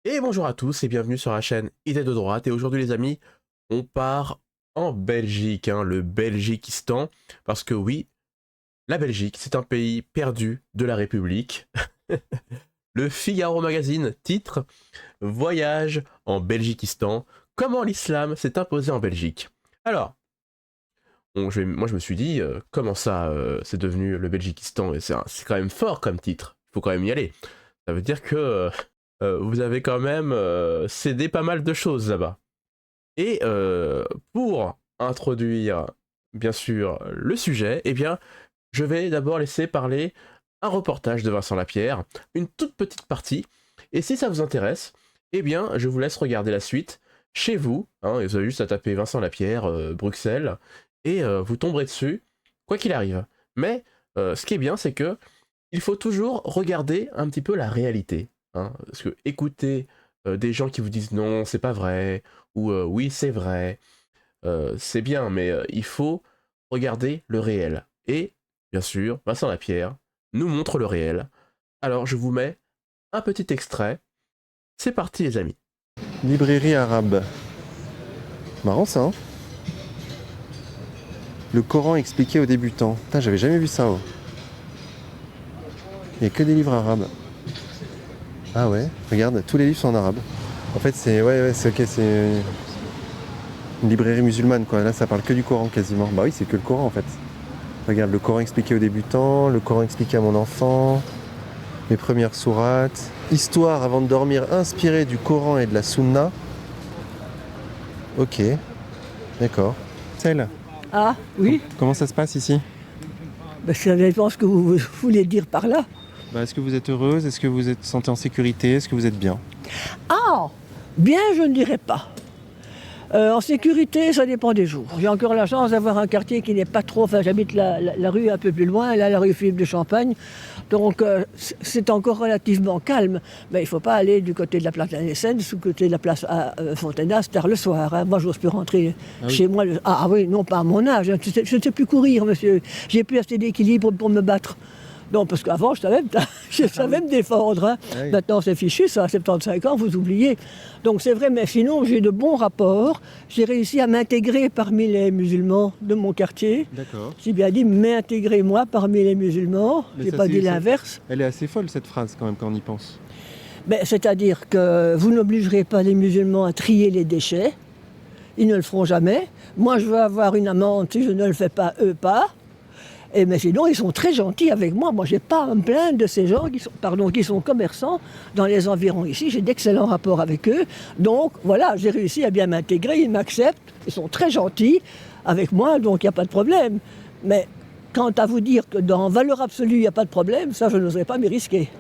Et bonjour à tous et bienvenue sur la chaîne Idées de droite. Et aujourd'hui les amis, on part en Belgique, le Belgiquistan. Parce que oui, la Belgique, c'est un pays perdu de la République. Le Figaro Magazine titre Voyage en Belgiquistan, comment l'islam s'est imposé en Belgique. Alors, moi je me suis dit, comment ça c'est devenu le Belgiquistan. Et c'est quand même fort comme titre, il faut quand même y aller. Ça veut dire que vous avez quand même cédé pas mal de choses là-bas. Et pour introduire, bien sûr, le sujet, eh bien, je vais d'abord laisser parler un reportage de Vincent Lapierre, une toute petite partie. Et si ça vous intéresse, eh bien, je vous laisse regarder la suite chez vous. Et vous avez juste à taper Vincent Lapierre, Bruxelles, et vous tomberez dessus, quoi qu'il arrive. Mais ce qui est bien, c'est que il faut toujours regarder un petit peu la réalité. Parce que écouter des gens qui vous disent non, c'est pas vrai, ou oui, c'est vrai, c'est bien, mais il faut regarder le réel. Et, bien sûr, Vincent Lapierre nous montre le réel. Alors, je vous mets un petit extrait. C'est parti, les amis. Librairie arabe. Marrant ça, hein. Le Coran expliqué aux débutants. Putain, j'avais jamais vu ça. Il n'y a que des livres arabes. Ah ouais, regarde, tous les livres sont en arabe. En fait, c'est ok, c'est une librairie musulmane quoi. Là, ça parle que du Coran quasiment. Bah oui, c'est que le Coran en fait. Regarde, le Coran expliqué aux débutants, le Coran expliqué à mon enfant, mes premières sourates. Histoire avant de dormir inspirée du Coran et de la Sunna. Ok, d'accord. Celle, Ah, oui, comment ça se passe ici? ça dépend ce que vous voulez dire par là. Est-ce que vous êtes heureuse? Est-ce que vous êtes sentez en sécurité? Est-ce que vous êtes bien? Ah, bien, je ne dirais pas. En sécurité, ça dépend des jours. J'ai encore la chance d'avoir un quartier qui n'est pas trop... Enfin, j'habite la rue un peu plus loin, là, la rue Philippe de Champagne. Donc, c'est encore relativement calme. Mais il ne faut pas aller du côté de la place de la Naissance, du côté de la place à Fontenas, tard le soir. Moi, je n'ose plus rentrer chez moi. Ah oui, non, pas à mon âge. Je ne sais plus courir, monsieur. J'ai plus assez d'équilibre pour me battre. Non, parce qu'avant, je savais me défendre. Ah oui. Maintenant, c'est fichu, ça, à 75 ans, vous oubliez. Donc, c'est vrai, mais sinon, j'ai de bons rapports. J'ai réussi à m'intégrer parmi les musulmans de mon quartier. D'accord. J'ai bien dit m'intégrer, moi, parmi les musulmans. Mais J'ai ça, pas c'est- dit ça- l'inverse. Elle est assez folle cette phrase quand même quand on y pense. C'est-à-dire que vous n'obligerez pas les musulmans à trier les déchets. Ils ne le feront jamais. Moi, je veux avoir une amende si je ne le fais pas, eux pas. Mais sinon, ils sont très gentils avec moi. Moi, je n'ai pas à me plaindre de ces gens qui sont commerçants dans les environs ici. J'ai d'excellents rapports avec eux. Donc, voilà, j'ai réussi à bien m'intégrer. Ils m'acceptent. Ils sont très gentils avec moi, donc il n'y a pas de problème. Mais quant à vous dire que dans valeur absolue, il n'y a pas de problème, ça, je n'oserais pas m'y risquer.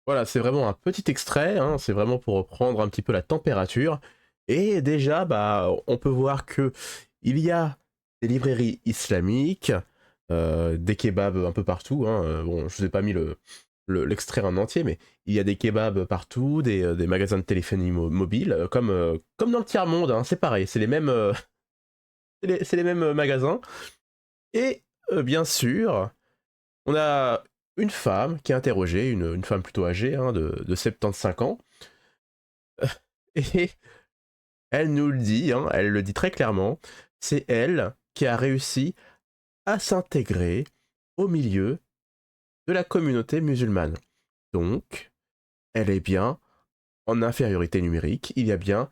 Voilà, c'est vraiment un petit extrait, c'est vraiment pour reprendre un petit peu la température. Et déjà, on peut voir que il y a des librairies islamiques, des kebabs un peu partout. Bon, je vous ai pas mis l'extrait en entier, mais il y a des kebabs partout, des magasins de téléphonie mobile, comme dans le tiers-monde, c'est pareil, c'est les mêmes, c'est les mêmes magasins. Et bien sûr, on a une femme qui est interrogée, une femme plutôt âgée, de 75 ans, et elle nous le dit, elle le dit très clairement, c'est elle qui a réussi à s'intégrer au milieu de la communauté musulmane. Donc, elle est bien en infériorité numérique, il y a bien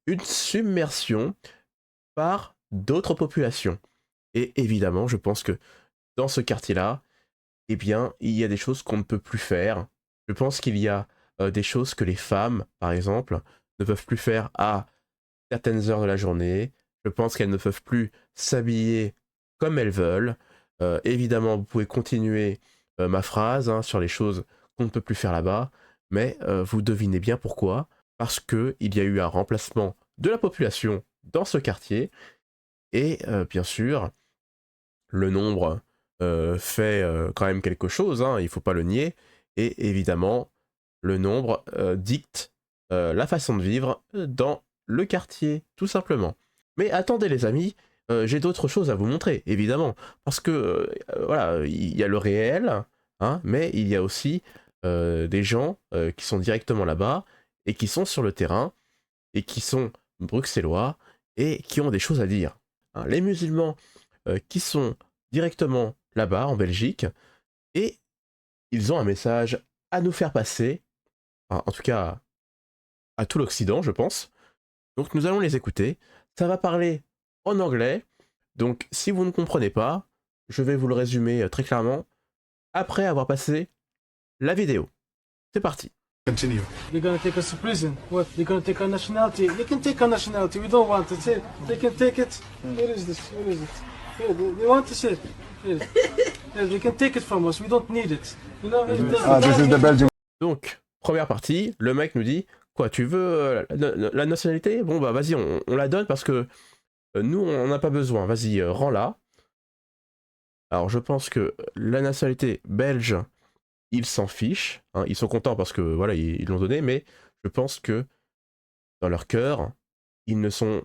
une submersion par d'autres populations. Et évidemment, je pense que dans ce quartier-là, eh bien, il y a des choses qu'on ne peut plus faire. Je pense qu'il y a des choses que les femmes, par exemple, ne peuvent plus faire à certaines heures de la journée. Je pense qu'elles ne peuvent plus s'habiller comme elles veulent. Évidemment, vous pouvez continuer ma phrase sur les choses qu'on ne peut plus faire là-bas, mais vous devinez bien pourquoi. Parce qu'il y a eu un remplacement de la population dans ce quartier, et bien sûr, le nombre fait quand même quelque chose, il ne faut pas le nier, et évidemment, le nombre dicte la façon de vivre dans le quartier, tout simplement. Mais attendez les amis, j'ai d'autres choses à vous montrer, évidemment, parce que voilà, il y a le réel, mais il y a aussi des gens qui sont directement là-bas, et qui sont sur le terrain, et qui sont bruxellois, et qui ont des choses à dire. Hein, les musulmans qui sont directement là-bas, en Belgique, et ils ont un message à nous faire passer, enfin, en tout cas à tout l'Occident, je pense. Donc nous allons les écouter. Ça va parler en anglais, donc si vous ne comprenez pas, je vais vous le résumer très clairement après avoir passé la vidéo. C'est parti. Continue. They're gonna take us to prison. What? They're gonna take our nationality. They can take our nationality. We don't want it. Here, they can take it. What is this? What is it? Here, they want to sit. Here. Here, they can take it from us. We don't need it. You know? Here, This is the Belgian. Donc, première partie, le mec nous dit, quoi, tu veux la nationalité? Bon bah vas-y, on la donne parce que nous, on n'a pas besoin. Vas-y, rends-la. Alors je pense que la nationalité belge, ils s'en fichent. Hein, ils sont contents parce que voilà, ils l'ont donné, mais je pense que dans leur cœur, ils ne sont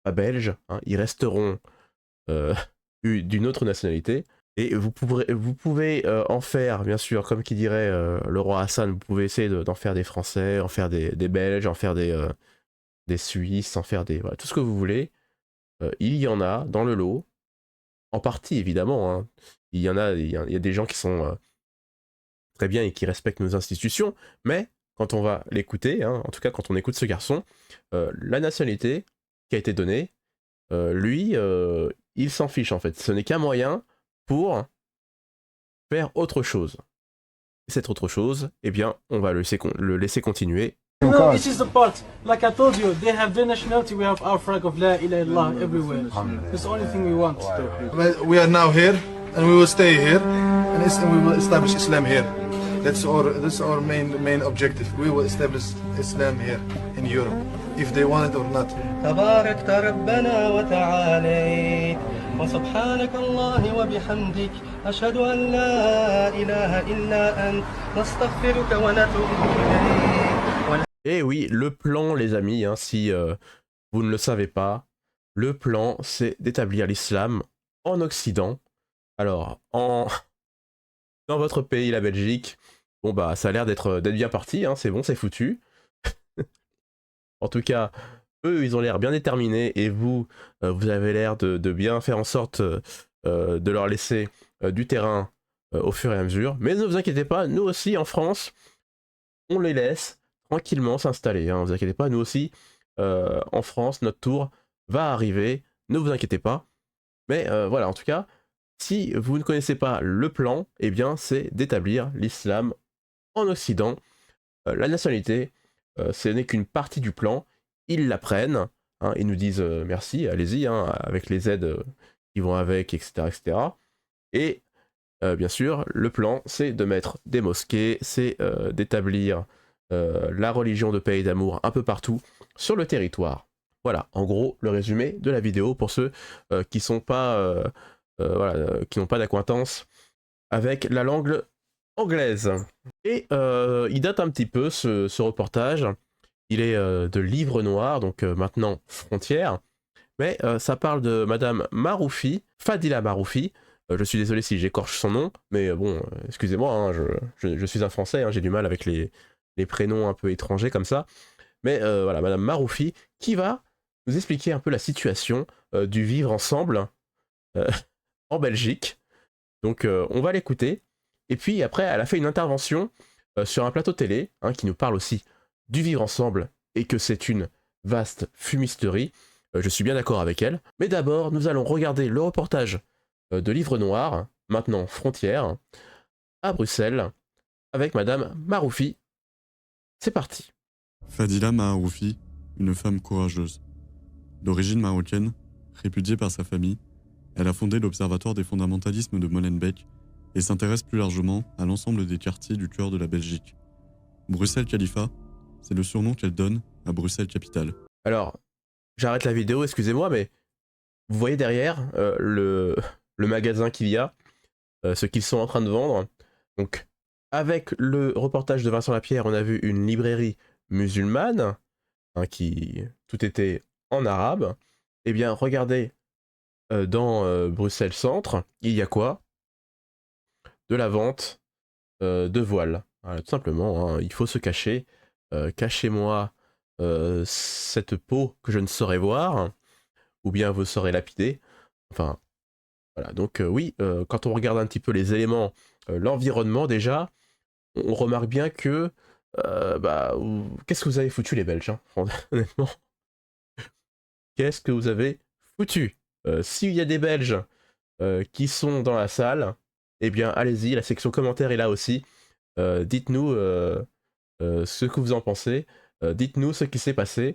pas belges. Hein, ils resteront d'une autre nationalité. Et vous pouvez en faire, bien sûr, comme qui dirait le roi Hassan, vous pouvez essayer d'en faire des Français, en faire des Belges, en faire des Suisses, en faire des... Voilà, tout ce que vous voulez. Il y en a dans le lot, en partie évidemment. Hein. Il y a des gens qui sont très bien et qui respectent nos institutions, mais quand on va l'écouter, hein, en tout cas quand on écoute ce garçon, la nationalité qui a été donnée, lui, il s'en fiche en fait. Ce n'est qu'un moyen pour faire autre chose. Et cette autre chose, eh bien, on va le laisser continuer. You know, this is the part. Like I told you, they have their nationality. We have our flag of La ilaha illallah everywhere. That's the only thing we want. We are now here, and we will stay here, and we will establish Islam here. That's our main objective. We will establish Islam here in Europe, if they want it or not. تباركت ربنا وتعاليت وسبحانك الله وبحمدك أشهد أن لا إله إلا أنت نستغفرك ونتوب إليك. Et oui, le plan, les amis, hein, si vous ne le savez pas, le plan, c'est d'établir l'islam en Occident. Alors, dans votre pays, la Belgique, bon bah, ça a l'air d'être bien parti, hein, c'est bon, c'est foutu. En tout cas, eux, ils ont l'air bien déterminés, et vous avez l'air de bien faire en sorte de leur laisser du terrain au fur et à mesure. Mais ne vous inquiétez pas, nous aussi, en France, on les laisse tranquillement s'installer. Hein, ne vous inquiétez pas, nous aussi, en France, notre tour va arriver, ne vous inquiétez pas. Mais voilà, en tout cas, si vous ne connaissez pas le plan, eh bien, c'est d'établir l'islam en Occident. La nationalité, ce n'est qu'une partie du plan. Ils la prennent, hein, ils nous disent merci, allez-y, hein, avec les aides qui vont avec, etc. etc. Et bien sûr, le plan, c'est de mettre des mosquées, c'est d'établir la religion de paix et d'amour un peu partout sur le territoire. Voilà, en gros, le résumé de la vidéo pour ceux qui sont pas, qui n'ont pas d'acquaintance avec la langue anglaise. Et il date un petit peu ce reportage. Il est de Livre Noir, donc maintenant Frontières. Mais ça parle de Madame Maroufi, Fadila Maroufi. Je suis désolé si j'écorche son nom, mais bon, excusez-moi, hein, je suis un Français, hein, j'ai du mal avec les prénoms un peu étrangers comme ça. Mais voilà, Madame Maroufi, qui va nous expliquer un peu la situation du vivre ensemble en Belgique. Donc on va l'écouter. Et puis après, elle a fait une intervention sur un plateau télé, hein, qui nous parle aussi du vivre ensemble et que c'est une vaste fumisterie. Je suis bien d'accord avec elle. Mais d'abord, nous allons regarder le reportage de Livre Noir, maintenant Frontières, à Bruxelles, avec Madame Maroufi. C'est parti. Fadila Maharoufi, une femme courageuse. D'origine marocaine, répudiée par sa famille, elle a fondé l'Observatoire des fondamentalismes de Molenbeek et s'intéresse plus largement à l'ensemble des quartiers du cœur de la Belgique. Bruxelles Khalifa, c'est le surnom qu'elle donne à Bruxelles Capitale. Alors, j'arrête la vidéo, excusez-moi, mais vous voyez derrière le magasin qu'il y a, ce qu'ils sont en train de vendre. Donc, avec le reportage de Vincent Lapierre, on a vu une librairie musulmane, hein, qui tout était en arabe. Eh bien, regardez, dans Bruxelles Centre, il y a quoi? De la vente de voiles. Voilà, tout simplement, hein, il faut se cacher cachez-moi cette peau que je ne saurais voir, ou bien vous serez lapidé. Enfin, voilà. Donc oui, quand on regarde un petit peu les éléments, l'environnement déjà, on remarque bien que qu'est-ce que vous avez foutu les Belges, hein, honnêtement. Qu'est-ce que vous avez foutu? S'il y a des Belges qui sont dans la salle, eh bien allez-y, la section commentaires est là aussi. Dites-nous ce que vous en pensez. Dites-nous ce qui s'est passé.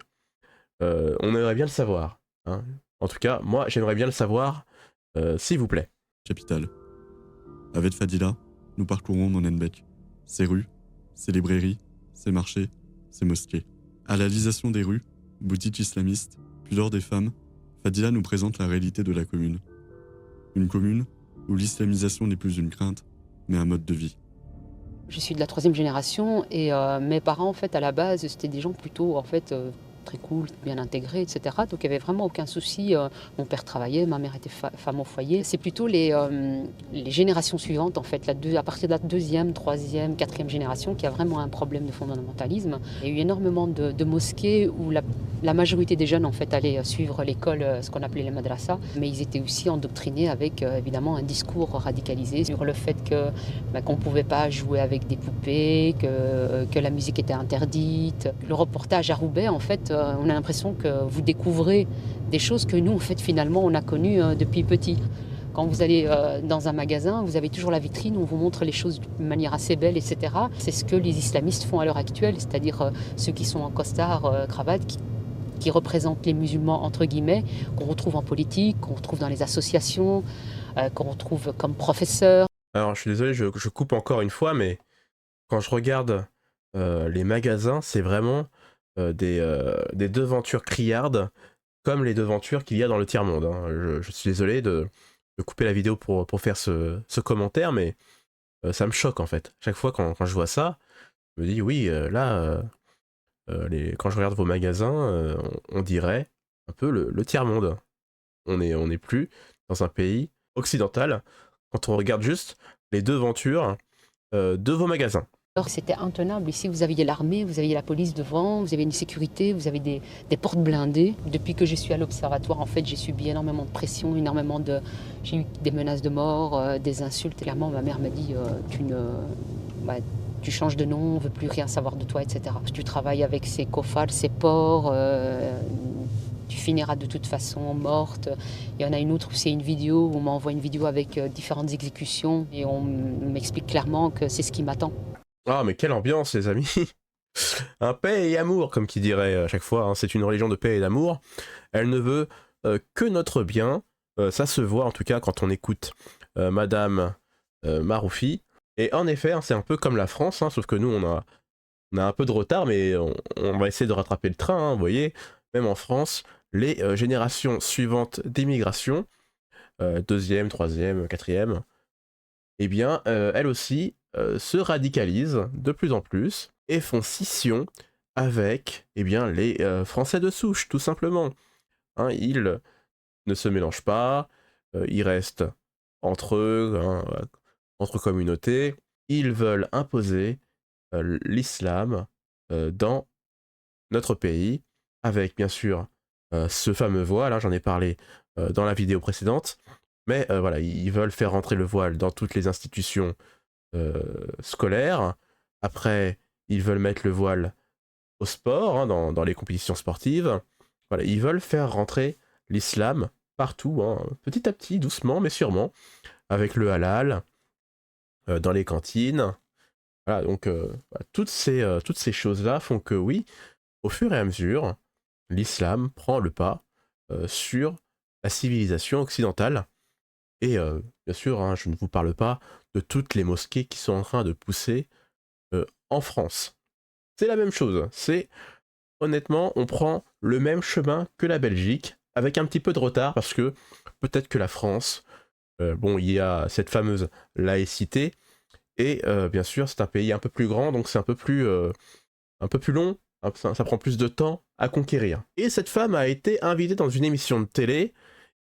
On aimerait bien le savoir, hein. En tout cas, moi j'aimerais bien le savoir, s'il vous plaît. Capitale. Avec Fadila, nous parcourons Molenbeek. Ses rues, ses librairies, ses marchés, ses mosquées. À la lisation des rues, boutiques islamistes, puis lors des femmes, Fadila nous présente la réalité de la commune. Une commune où l'islamisation n'est plus une crainte, mais un mode de vie. Je suis de la 3e génération et mes parents, en fait, à la base, c'était des gens plutôt, en fait, très cool, bien intégrés, etc. Donc il n'y avait vraiment aucun souci. Mon père travaillait, ma mère était femme au foyer. C'est plutôt les générations suivantes, en fait, à partir de la 2e, 3e, 4e génération, qui a vraiment un problème de fondamentalisme. Il y a eu énormément de mosquées où la majorité des jeunes, en fait, allaient suivre l'école, ce qu'on appelait les madrasas, mais ils étaient aussi endoctrinés avec, évidemment, un discours radicalisé sur le fait qu'on ne pouvait pas jouer avec des poupées, que la musique était interdite. Le reportage à Roubaix, en fait, on a l'impression que vous découvrez des choses que nous, en fait, finalement, on a connues depuis petit. Quand vous allez dans un magasin, vous avez toujours la vitrine où on vous montre les choses de manière assez belle, etc. C'est ce que les islamistes font à l'heure actuelle, c'est-à-dire ceux qui sont en costard, cravate, qui représentent les musulmans, entre guillemets, qu'on retrouve en politique, qu'on retrouve dans les associations, qu'on retrouve comme professeurs. Alors je suis désolé, je coupe encore une fois, mais quand je regarde les magasins, c'est vraiment des devantures criardes comme les devantures qu'il y a dans le tiers-monde, hein. Je suis désolé de couper la vidéo pour faire ce commentaire, mais ça me choque en fait. Chaque fois quand je vois ça, je me dis oui, quand je regarde vos magasins, on dirait un peu le tiers-monde. On n'est plus dans un pays occidental quand on regarde juste les devantures de vos magasins. Alors c'était intenable. Ici, vous aviez l'armée, vous aviez la police devant, vous avez une sécurité, vous avez des portes blindées. Depuis que je suis à l'observatoire, en fait, j'ai subi énormément de pression, j'ai eu des menaces de mort, des insultes. Clairement, ma mère m'a dit tu changes de nom, on ne veut plus rien savoir de toi, etc. Tu travailles avec ces cofales, ces porcs, tu finiras de toute façon morte. Il y en a une autre où c'est une vidéo, où on m'envoie une vidéo avec différentes exécutions et on m'explique clairement que c'est ce qui m'attend. Ah, mais quelle ambiance, les amis! Un paix et amour, comme qui dirait à chaque fois, hein. C'est une religion de paix et d'amour. Elle ne veut que notre bien. Ça se voit en tout cas quand on écoute Madame Maroufi. Et en effet, hein, c'est un peu comme la France, hein, sauf que nous, on a un peu de retard, mais on va essayer de rattraper le train, hein, vous voyez. Même en France, les générations suivantes d'immigration, 2e, 3e, 4e, eh bien, elles aussi se radicalisent de plus en plus et font scission avec les Français de souche, tout simplement. Hein, ils ne se mélangent pas, ils restent entre eux, hein, entre communautés. Ils veulent imposer l'islam dans notre pays, avec bien sûr ce fameux voile, hein, j'en ai parlé dans la vidéo précédente, mais voilà, ils veulent faire rentrer le voile dans toutes les institutions scolaires. Après, ils veulent mettre le voile au sport, hein, dans les compétitions sportives. Voilà, ils veulent faire rentrer l'islam partout, hein, petit à petit, doucement, mais sûrement, avec le halal, dans les cantines. Voilà, donc toutes ces choses-là font que oui, au fur et à mesure, l'islam prend le pas sur la civilisation occidentale. Et bien sûr, hein, je ne vous parle pas de toutes les mosquées qui sont en train de pousser en France. C'est la même chose. Honnêtement, on prend le même chemin que la Belgique, avec un petit peu de retard, parce que peut-être que la France, il y a cette fameuse laïcité, et bien sûr, c'est un pays un peu plus grand, donc c'est un peu plus long, ça prend plus de temps à conquérir. Et cette femme a été invitée dans une émission de télé,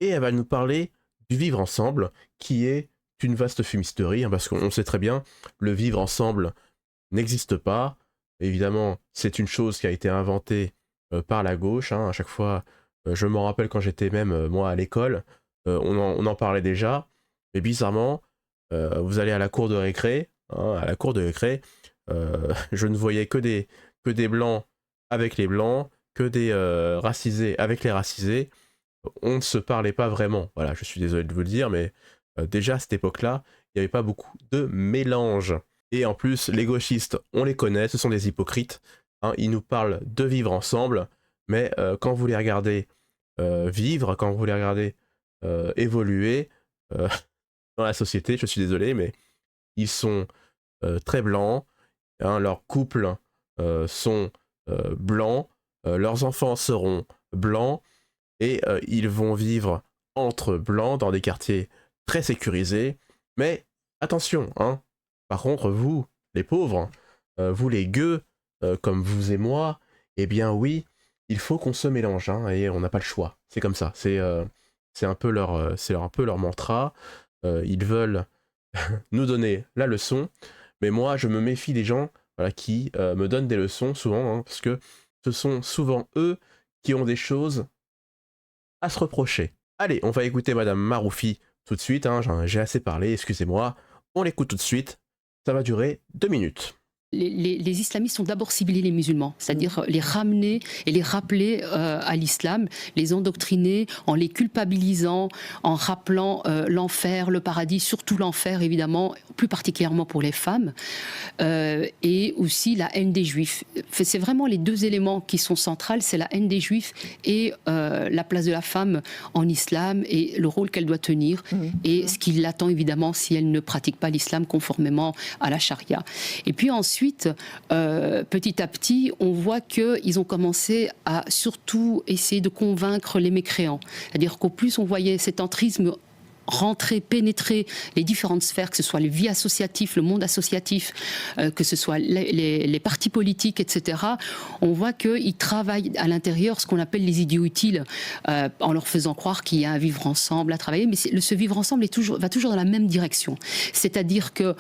et elle va nous parler du vivre ensemble, qui est une vaste fumisterie, hein, parce qu'on sait très bien, le vivre ensemble n'existe pas, évidemment, c'est une chose qui a été inventée par la gauche. Hein. À chaque fois, je m'en rappelle quand j'étais même, moi, à l'école, on en parlait déjà. Mais bizarrement, vous allez à la cour de récré, hein, à la cour de récré, je ne voyais que des blancs avec les blancs, que des racisés avec les racisés. On ne se parlait pas vraiment. Voilà, je suis désolé de vous le dire, mais déjà à cette époque-là, il n'y avait pas beaucoup de mélange. Et en plus, les gauchistes, on les connaît, ce sont des hypocrites. Hein, ils nous parlent de vivre ensemble, mais quand vous les regardez vivre, quand vous les regardez évoluer dans la société, je suis désolé, mais ils sont très blancs. Hein, leurs couples sont blancs, leurs enfants seront blancs, et ils vont vivre entre blancs dans des quartiers très sécurisés. Mais attention, hein, par contre, vous, les pauvres, vous les gueux, comme vous et moi, eh bien oui, il faut qu'on se mélange, hein, et on n'a pas le choix. C'est comme ça, c'est un peu leur mantra. Ils veulent nous donner la leçon, mais moi, je me méfie des gens, voilà, qui me donnent des leçons, souvent, hein, parce que ce sont souvent eux qui ont des choses à se reprocher. Allez, on va écouter Madame Maroufi tout de suite, hein, j'ai assez parlé, excusez-moi. On l'écoute tout de suite, ça va durer 2 minutes. Les islamistes ont d'abord ciblé les musulmans, c'est-à-dire les ramener et les rappeler à l'islam, les endoctriner en les culpabilisant, en rappelant l'enfer, le paradis, surtout l'enfer évidemment, plus particulièrement pour les femmes, et aussi la haine des juifs. C'est vraiment les deux éléments qui sont centrales, c'est la haine des juifs et la place de la femme en islam et le rôle qu'elle doit tenir et ce qui l'attend évidemment si elle ne pratique pas l'islam conformément à la charia. Et puis ensuite, petit à petit, on voit qu'ils ont commencé à surtout essayer de convaincre les mécréants. C'est-à-dire qu'au plus on voyait cet entrisme rentrer, pénétrer les différentes sphères, que ce soit les vies associatives, le monde associatif, que ce soit les partis politiques, etc., on voit qu'ils travaillent à l'intérieur ce qu'on appelle les idiots utiles, en leur faisant croire qu'il y a un vivre ensemble à travailler, mais ce vivre ensemble va toujours dans la même direction. C'est-à-dire que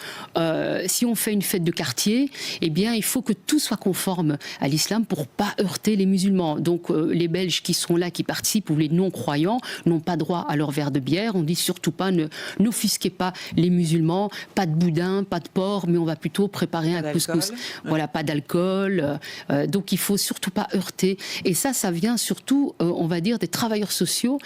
si on fait une fête de quartier, eh bien, il faut que tout soit conforme à l'islam pour pas heurter les musulmans. Donc, les Belges qui sont là, qui participent, ou les non-croyants, n'ont pas droit à leur verre de bière. On dit surtout pas, n'offusquez pas les musulmans, pas de boudin, pas de porc, mais on va plutôt préparer un couscous. Voilà, pas d'alcool. Donc il faut surtout pas heurter. Et ça vient surtout, on va dire, des travailleurs sociaux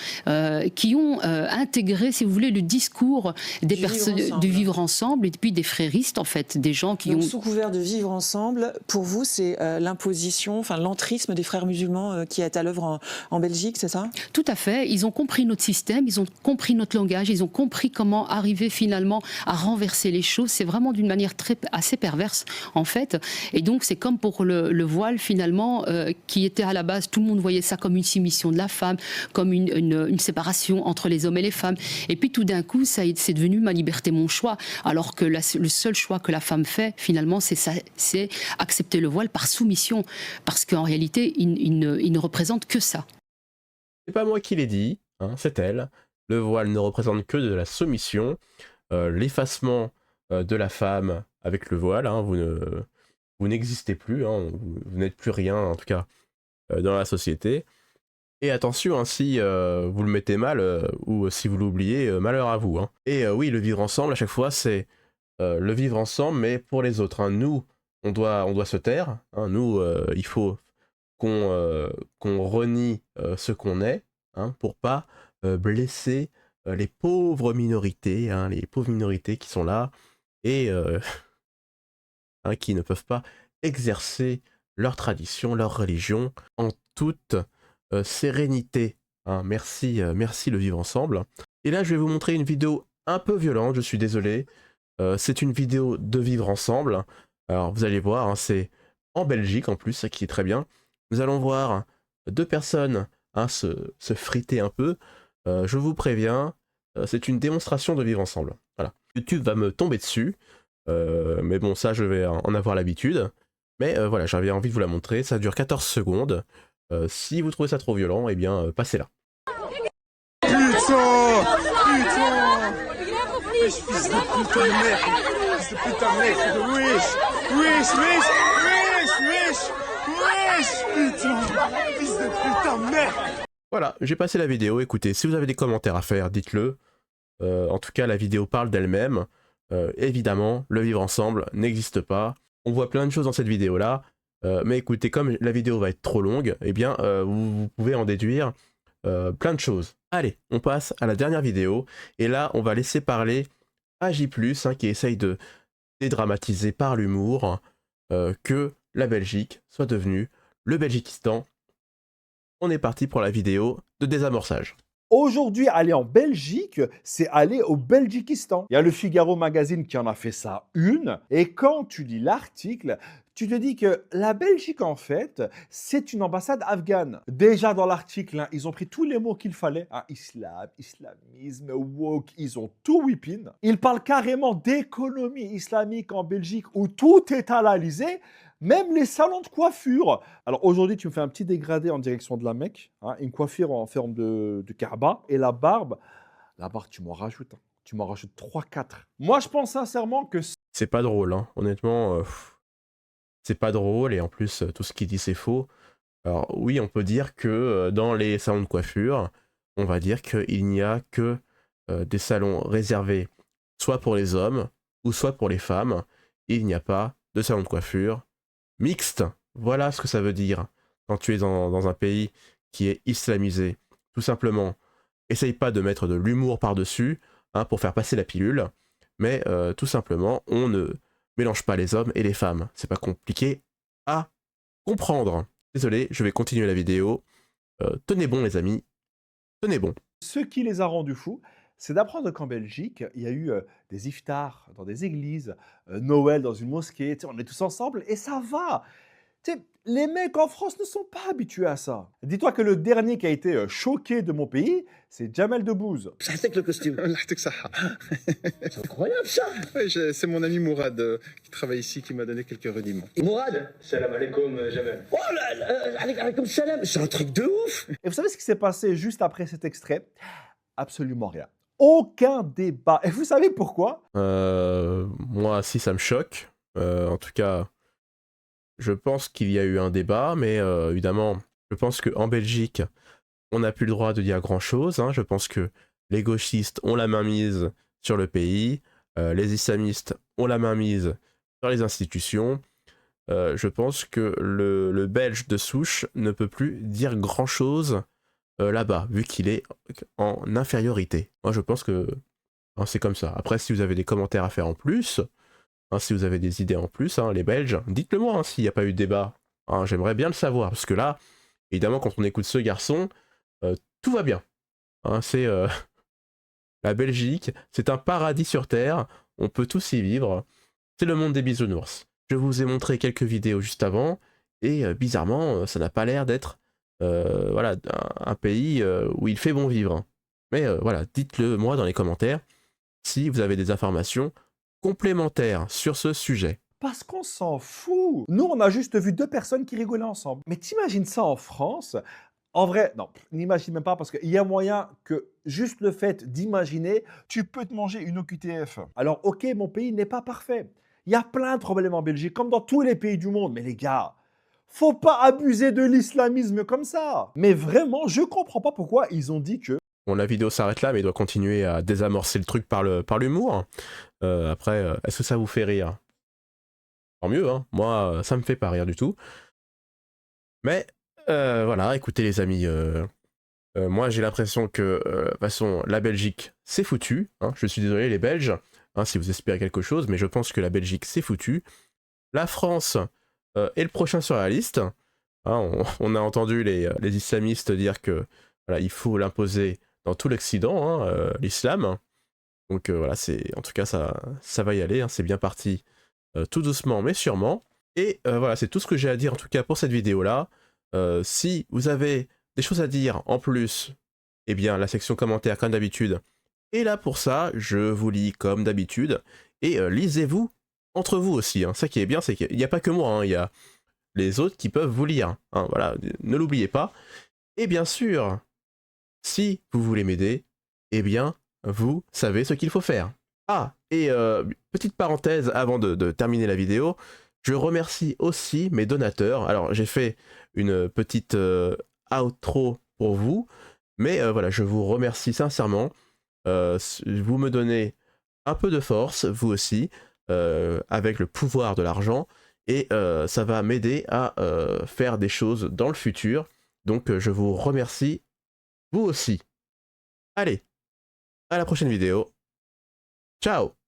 qui ont intégré, si vous voulez, le discours des personnes du vivre ensemble et puis des fréristes, en fait, des gens qui Donc, sous couvert de vivre ensemble, pour vous, c'est l'imposition, enfin l'entrisme des frères musulmans qui est à l'œuvre en Belgique, c'est ça? Tout à fait. Ils ont compris notre système, ils ont compris notre langage, ils ont compris comment arriver finalement à renverser les choses. C'est vraiment d'une manière assez perverse, en fait. Et donc, c'est comme pour le voile, finalement, qui était à la base, tout le monde voyait ça comme une soumission de la femme, comme une séparation entre les hommes et les femmes. Et puis, tout d'un coup, c'est devenu ma liberté, mon choix. Alors que le seul choix que la femme fait, finalement, c'est accepter le voile par soumission. Parce qu'en réalité, il ne représente que ça. C'est pas moi qui l'ai dit, hein, c'est elle. Le voile ne représente que de la soumission, l'effacement de la femme avec le voile. Hein, vous n'existez plus, hein, vous n'êtes plus rien, en tout cas, dans la société. Et attention, hein, si vous le mettez mal, ou si vous l'oubliez, malheur à vous. Hein. Et oui, le vivre ensemble, à chaque fois, c'est le vivre ensemble, mais pour les autres. Hein. Nous, on doit se taire. Hein. Nous, il faut qu'on renie ce qu'on est, hein, pour pas blesser les pauvres minorités, hein, les pauvres minorités qui sont là et hein, qui ne peuvent pas exercer leur tradition, leur religion en toute sérénité. Hein. Merci le vivre ensemble. Et là, je vais vous montrer une vidéo un peu violente, je suis désolé. C'est une vidéo de vivre ensemble. Alors, vous allez voir, hein, c'est en Belgique en plus, ça qui est très bien. Nous allons voir 2 personnes, hein, se friter un peu. Je vous préviens, c'est une démonstration de vivre ensemble. Voilà. YouTube va me tomber dessus, mais bon, ça, je vais en avoir l'habitude. Mais voilà, j'avais envie de vous la montrer. Ça dure 14 secondes. Si vous trouvez ça trop violent, eh bien, passez là. Putain! Wesh, fils de putain de merde! Fils de putain de merde! Wesh! Voilà, j'ai passé la vidéo. Écoutez, si vous avez des commentaires à faire, dites-le. En tout cas, la vidéo parle d'elle-même. Évidemment, le vivre ensemble n'existe pas. On voit plein de choses dans cette vidéo-là. Mais écoutez, comme la vidéo va être trop longue, eh bien, vous pouvez en déduire plein de choses. Allez, on passe à la dernière vidéo. Et là, on va laisser parler AJ+, qui essaye de dédramatiser par l'humour que la Belgique soit devenue le Belgiquistan. On est parti pour la vidéo de désamorçage. Aujourd'hui, aller en Belgique, c'est aller au Belgiquistan. Il y a le Figaro Magazine qui en a fait ça une. Et quand tu lis l'article, tu te dis que la Belgique, en fait, c'est une ambassade afghane. Déjà dans l'article, ils ont pris tous les mots qu'il fallait. Islam, islamisme, woke, ils ont tout whipping. Ils parlent carrément d'économie islamique en Belgique où tout est halalisé. Même les salons de coiffure. Alors aujourd'hui, tu me fais un petit dégradé en direction de la Mecque, une coiffure en forme de Kaaba, et la barbe, tu m'en rajoutes. Tu m'en rajoutes 3-4. Moi, je pense sincèrement que... C'est pas drôle, hein. Honnêtement, c'est pas drôle, et en plus, tout ce qu'il dit, c'est faux. Alors oui, on peut dire que dans les salons de coiffure, on va dire qu'il n'y a que des salons réservés soit pour les hommes, ou soit pour les femmes. Il n'y a pas de salon de coiffure mixte. Voilà ce que ça veut dire quand tu es dans un pays qui est islamisé. Tout simplement, essaye pas de mettre de l'humour par-dessus pour faire passer la pilule, mais tout simplement, on ne mélange pas les hommes et les femmes. C'est pas compliqué à comprendre. Désolé, je vais continuer la vidéo. Tenez bon les amis, tenez bon. Ce qui les a rendus fous, c'est d'apprendre qu'en Belgique, il y a eu des iftars dans des églises, Noël dans une mosquée, on est tous ensemble et ça va. Les mecs en France ne sont pas habitués à ça. Dis-toi que le dernier qui a été choqué de mon pays, c'est Jamel Debbouze. C'est le costume. C'est incroyable ça. Oui, c'est mon ami Mourad qui travaille ici qui m'a donné quelques rudiments. Mourad. Salam alaikum, Jamel. Oh là, alaikum salam. C'est un truc de ouf. Et vous savez ce qui s'est passé juste après cet extrait? Absolument rien. Aucun débat. Et vous savez pourquoi? Moi, si, ça me choque. En tout cas, je pense qu'il y a eu un débat, mais évidemment, je pense qu'en Belgique, on n'a plus le droit de dire grand-chose. Je pense que les gauchistes ont la main mise sur le pays, les islamistes ont la main mise sur les institutions. Je pense que le Belge de souche ne peut plus dire grand-chose là-bas, vu qu'il est en infériorité. Moi, je pense que c'est comme ça. Après, si vous avez des commentaires à faire en plus, si vous avez des idées en plus, les Belges, dites-le moi s'il n'y a pas eu de débat. J'aimerais bien le savoir, parce que là, évidemment, quand on écoute ce garçon, tout va bien. C'est la Belgique, c'est un paradis sur Terre, on peut tous y vivre. C'est le monde des bisounours. Je vous ai montré quelques vidéos juste avant, et bizarrement, ça n'a pas l'air d'être voilà, un pays où il fait bon vivre. Mais voilà, dites-le moi dans les commentaires si vous avez des informations complémentaires sur ce sujet. Parce qu'on s'en fout. Nous, on a juste vu deux personnes qui rigolaient ensemble. Mais t'imagines ça en France? En vrai, non, n'imagine même pas parce qu'il y a moyen que juste le fait d'imaginer, tu peux te manger une OQTF. Alors ok, mon pays n'est pas parfait. Il y a plein de problèmes en Belgique, comme dans tous les pays du monde. Mais les gars, faut pas abuser de l'islamisme comme ça. Mais vraiment, je comprends pas pourquoi ils ont dit que... Bon, la vidéo s'arrête là, mais il doit continuer à désamorcer le truc par l'humour. Après, est-ce que ça vous fait rire? Tant mieux, moi, ça me fait pas rire du tout. Mais, voilà, écoutez les amis, moi j'ai l'impression que, de toute façon, la Belgique, c'est foutu. Je suis désolé les Belges, si vous espérez quelque chose, mais je pense que la Belgique, c'est foutu. La France est le prochain sur la liste. On a entendu les islamistes dire que voilà, il faut l'imposer dans tout l'Occident, l'islam. Donc voilà, en tout cas, ça va y aller, c'est bien parti tout doucement mais sûrement. Et voilà, c'est tout ce que j'ai à dire en tout cas pour cette vidéo-là. Si vous avez des choses à dire en plus, eh bien la section commentaires comme d'habitude est là pour ça, je vous lis comme d'habitude. Et lisez-vous entre vous aussi, ça qui est bien, c'est qu'il n'y a pas que moi, il y a les autres qui peuvent vous lire. Voilà, ne l'oubliez pas. Et bien sûr, si vous voulez m'aider, eh bien, vous savez ce qu'il faut faire. Et petite parenthèse avant de terminer la vidéo, Je remercie aussi mes donateurs. Alors, j'ai fait une petite outro pour vous, mais voilà, je vous remercie sincèrement. Vous me donnez un peu de force, vous aussi, avec le pouvoir de l'argent, et ça va m'aider à faire des choses dans le futur. Donc, je vous remercie, vous aussi. Allez, à la prochaine vidéo. Ciao!